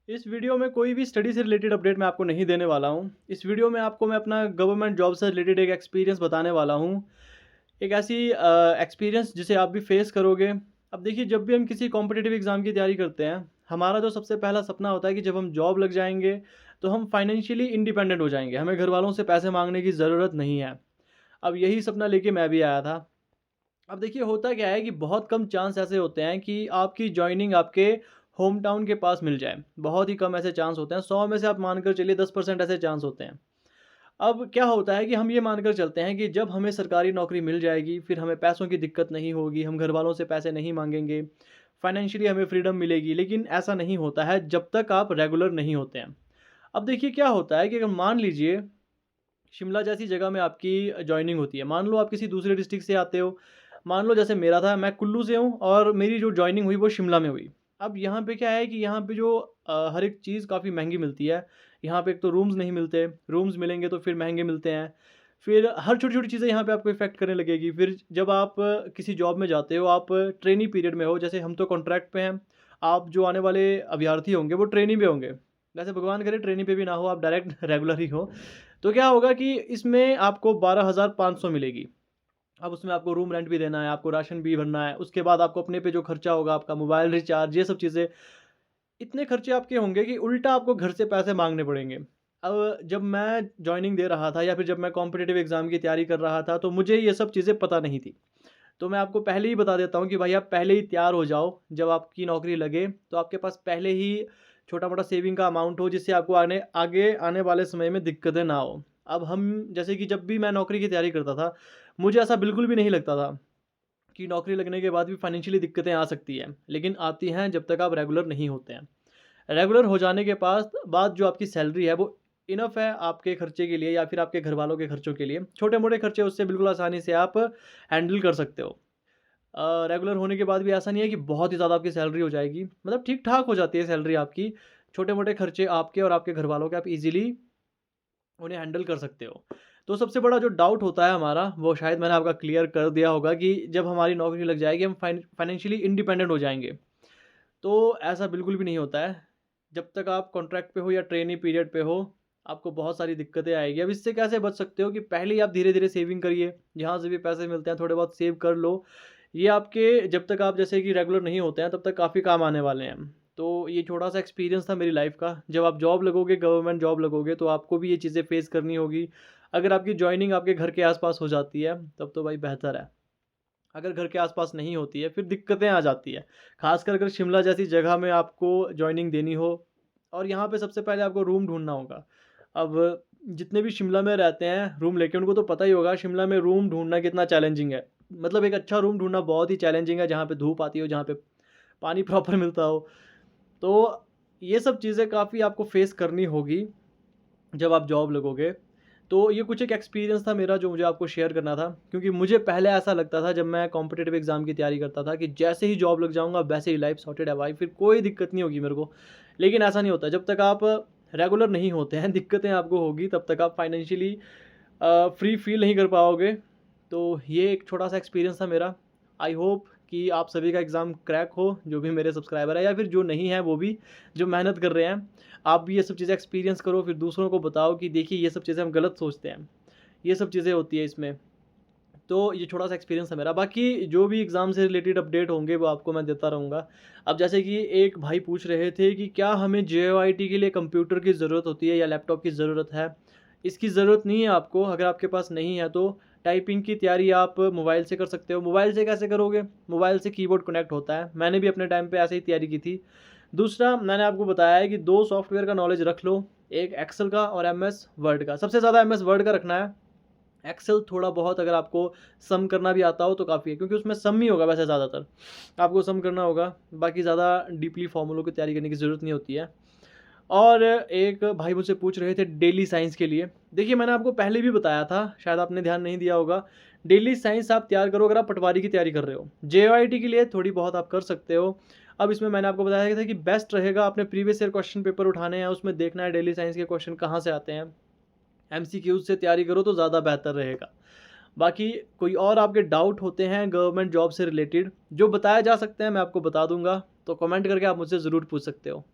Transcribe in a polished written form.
इस वीडियो में कोई भी स्टडी से रिलेटेड अपडेट मैं आपको नहीं देने वाला हूँ। इस वीडियो में आपको मैं अपना गवर्नमेंट जॉब से रिलेटेड एक एक्सपीरियंस बताने वाला हूँ। एक ऐसी एक्सपीरियंस जिसे आप भी फेस करोगे। अब देखिए, जब भी हम किसी कॉम्पिटिटिव एग्ज़ाम की तैयारी करते हैं, हमारा जो सबसे पहला सपना होता है कि जब हम जॉब लग जाएँगे, तो हम फाइनेंशियली इंडिपेंडेंट हो जाएँगे। हमें घरवालों से पैसे माँगने की ज़रूरत नहीं है। अब यही सपना लेके मैं भी आया था। अब देखिए, होता क्या है कि बहुत कम चांस ऐसे होते हैं कि आपकी जॉइनिंग आपके होम टाउन के पास मिल जाए। बहुत ही कम ऐसे चांस होते हैं। 100 में से आप मानकर चलिए 10% ऐसे चांस होते हैं। अब क्या होता है कि हम ये मानकर चलते हैं कि जब हमें सरकारी नौकरी मिल जाएगी, फिर हमें पैसों की दिक्कत नहीं होगी, हम घरवालों से पैसे नहीं माँगेंगे, फाइनेंशियली हमें फ्रीडम मिलेगी। लेकिन ऐसा नहीं होता है जब तक आप रेगुलर नहीं होते हैं। अब देखिए, क्या होता है कि अगर मान लीजिए शिमला जैसी जगह में आपकी जॉइनिंग होती है। मान लो आप किसी दूसरे डिस्ट्रिक्ट से आते हो। मान लो जैसे मेरा था, मैं कुल्लू से हूँ और मेरी जो जॉइनिंग हुई वो शिमला में हुई। अब यहाँ पे क्या है कि यहाँ पे जो हर एक चीज़ काफ़ी महँगी मिलती है। यहाँ पे एक तो रूम्स नहीं मिलते, रूम्स मिलेंगे तो फिर महँगे मिलते हैं। फिर हर छोटी-छोटी चीज़ें यहाँ पे आपको इफ़ेक्ट करने लगेगी। फिर जब आप किसी जॉब में जाते हो, आप ट्रेनी पीरियड में हो, जैसे हम तो कॉन्ट्रैक्ट पे हैं। आप जो आने वाले अभ्यर्थी होंगे वो ट्रेनी पे होंगे। वैसे भगवान करे ट्रेनी पे भी ना हो, आप डायरेक्ट रेगुलर ही हो। तो क्या होगा कि इसमें आपको 12,500 मिलेगी। अब उसमें आपको रूम रेंट भी देना है, आपको राशन भी भरना है, उसके बाद आपको अपने पे जो खर्चा होगा, आपका मोबाइल रिचार्ज, ये सब चीज़ें, इतने खर्चे आपके होंगे कि उल्टा आपको घर से पैसे माँगने पड़ेंगे। अब जब मैं जॉइनिंग दे रहा था या फिर जब मैं कॉम्पिटिटिव एग्ज़ाम की तैयारी कर रहा था, तो मुझे ये सब चीज़ें पता नहीं थी। तो मैं आपको पहले ही बता देता हूँ कि भाई आप पहले ही तैयार हो जाओ, जब आपकी नौकरी लगे, तो आपके पास पहले ही छोटा-मोटा सेविंग का अमाउंट हो, जिससे आपको आगे आने वाले समय में दिक्कतें ना हो। अब हम जैसे कि जब भी मैं नौकरी की तैयारी करता था, मुझे ऐसा बिल्कुल भी नहीं लगता था कि नौकरी लगने के बाद भी फाइनेंशियली दिक्कतें आ सकती हैं, लेकिन आती हैं जब तक आप रेगुलर नहीं होते हैं। रेगुलर हो जाने के पास बाद जो आपकी सैलरी है वो इनफ है आपके खर्चे के लिए या फिर आपके घरवालों के खर्चों के लिए। छोटे-मोटे खर्चे उससे बिल्कुल आसानी से आप हैंडल कर सकते हो। रेगुलर होने के बाद भी ऐसा नहीं है कि बहुत ही ज़्यादा आपकी सैलरी हो जाएगी, मतलब ठीक-ठाक हो जाती है सैलरी आपकी। छोटे-मोटे खर्चे आपके और आपके घरवालों के आप ईज़िली उन्हें हैंडल कर सकते हो। तो सबसे बड़ा जो डाउट होता है हमारा, वो शायद मैंने आपका क्लियर कर दिया होगा कि जब हमारी नौकरी लग जाएगी, हम फाइनेंशियली इंडिपेंडेंट हो जाएँगे। तो ऐसा बिल्कुल भी नहीं होता है। जब तक आप कॉन्ट्रैक्ट पे हो या ट्रेनी पीरियड पे हो, आपको बहुत सारी दिक्कतें आएगी। अब इससे कैसे बच सकते हो कि पहले ही आप धीरे-धीरे सेविंग करिए, जहाँ से भी पैसे मिलते हैं थोड़े बहुत सेव कर लो। ये आपके जब तक आप जैसे कि रेगुलर नहीं होते हैं, तब तक काफ़ी काम आने वाले हैं। तो ये छोटा-सा एक्सपीरियंस था मेरी लाइफ़ का। जब आप जॉब लगोगे, गवर्नमेंट जॉब लगोगे, तो आपको भी ये चीज़ें फेस करनी होगी। अगर आपकी जॉइनिंग आपके घर के आस-पास हो जाती है, तब तो भाई बेहतर है। अगर घर के आस-पास नहीं होती है, फिर दिक्कतें आ जाती है। ख़ासकर अगर शिमला जैसी जगह में आपको जॉइनिंग देनी हो और यहाँ पे सबसे पहले आपको रूम ढूँढना होगा। अब जितने भी शिमला में रहते हैं रूम लेके, उनको तो पता ही होगा शिमला में रूम ढूँढना कितना चैलेंजिंग है। मतलब एक अच्छा रूम ढूँढना बहुत ही चैलेंजिंग है, जहाँ पे धूप आती हो, जहाँ पे पानी प्रॉपर मिलता हो। तो ये सब चीज़ें काफ़ी आपको फ़ेस करनी होगी जब आप जॉब लगोगे। तो ये कुछ एक एक्सपीरियंस था मेरा जो मुझे आपको शेयर करना था, क्योंकि मुझे पहले ऐसा लगता था जब मैं कॉम्पिटिटिव एग्ज़ाम की तैयारी करता था कि जैसे ही जॉब लग जाऊँगा वैसे ही लाइफ़ सॉर्टेड है भाई, फिर कोई दिक्कत नहीं होगी मेरे को। लेकिन ऐसा नहीं होता, जब तक आप रेगुलर नहीं होते हैं दिक्कतें आपको होगी, तब तक आप फाइनेंशियली फ्री फ़ील नहीं कर पाओगे। तो ये एक छोटा-सा एक्सपीरियंस था मेरा। आई होप कि आप सभी का एग्ज़ाम क्रैक हो, जो भी मेरे सब्सक्राइबर हैं या फिर जो नहीं हैं वो भी, जो मेहनत कर रहे हैं। आप भी ये सब चीज़ें एक्सपीरियंस करो, फिर दूसरों को बताओ कि देखिए ये सब चीज़ें हम गलत सोचते हैं। ये सब चीज़ें होती है इसमें। तो ये छोटा-सा एक्सपीरियंस है मेरा। बाकी जो भी एग्ज़ाम से रिलेटेड अपडेट होंगे वो आपको मैं देता रहूँगा। अब जैसे कि एक भाई पूछ रहे थे कि क्या हमें जेओआईटी के लिए कंप्यूटर की ज़रूरत होती है या लैपटॉप की ज़रूरत है? इसकी ज़रूरत नहीं है आपको। अगर आपके पास नहीं है तो टाइपिंग की तैयारी आप मोबाइल से कर सकते हो। मोबाइल से कैसे करोगे? मोबाइल से कीबोर्ड कनेक्ट होता है। मैंने भी अपने टाइम पे ऐसे ही तैयारी की थी। दूसरा मैंने आपको बताया है कि 2 सॉफ्टवेयर का नॉलेज रख लो, एक एक्सेल का और एमएस वर्ड का। सबसे ज़्यादा एमएस वर्ड का रखना है। एक्सेल थोड़ा बहुत अगर आपको सम करना भी आता हो तो काफ़ी है, क्योंकि उसमें सम ही होगा वैसे ज़्यादातर। आपको सम करना होगा, बाकी ज़्यादा डीपली फ़ॉर्मूलों की तैयारी करने की ज़रूरत नहीं होती है। और एक भाई मुझसे पूछ रहे थे डेली साइंस के लिए। देखिए, मैंने आपको पहले भी बताया था, शायद आपने ध्यान नहीं दिया होगा। डेली साइंस आप तैयार करो अगर आप पटवारी की तैयारी कर रहे हो। जेओआईटी के लिए थोड़ी बहुत आप कर सकते हो। अब इसमें मैंने आपको बताया था कि बेस्ट रहेगा अपने प्रीवियस ईयर क्वेश्चन पेपर उठाने हैं, उसमें देखना है डेली साइंस के क्वेश्चन कहाँ से आते हैं। एमसीक्यूज़ से तैयारी करो तो ज़्यादा बेहतर रहेगा। बाकी कोई और आपके डाउट होते हैं गवर्नमेंट जॉब से रिलेटेड, जो बताए जा सकते हैं मैं आपको बता दूँगा, तो कमेंट करके आप मुझसे ज़रूर पूछ सकते हो।